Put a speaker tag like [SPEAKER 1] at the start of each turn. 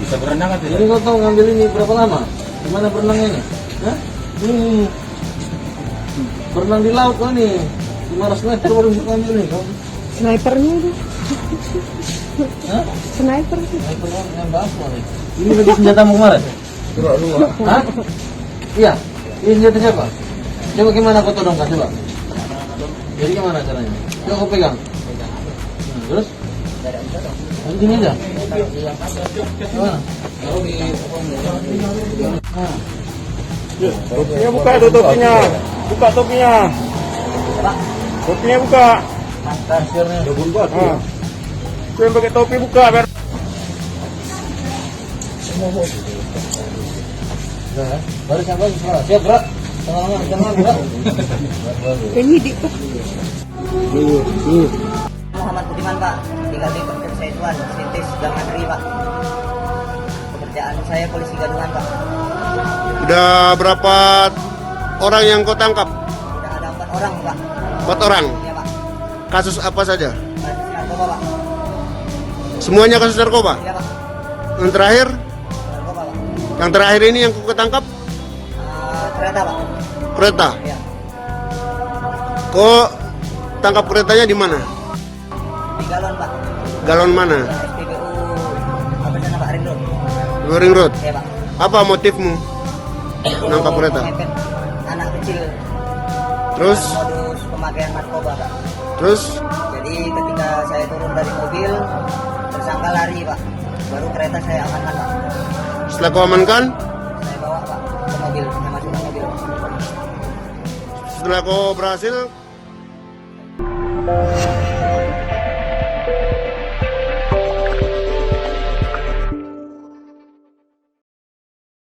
[SPEAKER 1] Bisa berenang kan?
[SPEAKER 2] Ini kau tahu ngambil ini berapa lama? Gimana berenangnya ini? Hah? Ini berenang di laut kau nih 500 meter baru bisa ngambil nih kau.
[SPEAKER 3] Snipernya itu.
[SPEAKER 2] Hah?
[SPEAKER 3] Sniper sih.
[SPEAKER 2] Sniper yang bagus nih. Ini lagi senjatamu kemarin? Hah? Iya. Ini senjata siapa? Coba gimana kau todongkan coba. Jadi gimana caranya? Coba kau pegang. Terus? Nanti sini aja. Gimana?
[SPEAKER 4] Topinya buka tuh topinya. Buka topinya. Topinya buka.
[SPEAKER 2] Kasirnya.
[SPEAKER 4] Ah. Tuh yang pakai topi buka biar.
[SPEAKER 2] Baris yang bagus, siap gerak. Jangan gerak.
[SPEAKER 3] Penyidik Pak.
[SPEAKER 5] Muhammad Budiman Pak, tinggal di Persatuan Sintes Gang Negeri Pak. Pekerjaan saya polisi gadungan Pak.
[SPEAKER 6] Udah berapa orang yang kau tangkap?
[SPEAKER 5] Sudah ada 4 orang Pak.
[SPEAKER 6] 4 orang.
[SPEAKER 5] Iya Pak.
[SPEAKER 6] Kasus apa saja?
[SPEAKER 5] Kasus narkoba Pak.
[SPEAKER 6] Semuanya kasus narkoba?
[SPEAKER 5] Iya Pak.
[SPEAKER 6] Yang terakhir?
[SPEAKER 5] Narkoba Pak.
[SPEAKER 6] Yang terakhir ini yang kau ketangkap?
[SPEAKER 5] Kereta Pak.
[SPEAKER 6] Kereta.
[SPEAKER 5] Iya.
[SPEAKER 6] Kau tangkap keretanya di mana?
[SPEAKER 5] Di Galon Pak.
[SPEAKER 6] Galon mana?
[SPEAKER 5] SPBU apa sana Pak Rindu.
[SPEAKER 6] Ring Road.
[SPEAKER 5] Iya Pak.
[SPEAKER 6] Apa motifmu nangkap kereta?
[SPEAKER 5] Mepet anak kecil.
[SPEAKER 6] Terus?
[SPEAKER 5] Modus pemakaian narkoba Pak.
[SPEAKER 6] Terus?
[SPEAKER 5] Jadi ketika saya turun dari mobil, tersangka lari Pak. Baru kereta saya amankan Pak.
[SPEAKER 6] Setelah kau amankan?
[SPEAKER 5] Saya bawa Pak ke mobil, saya masukkan mobil Pak.
[SPEAKER 6] Setelah kau berhasil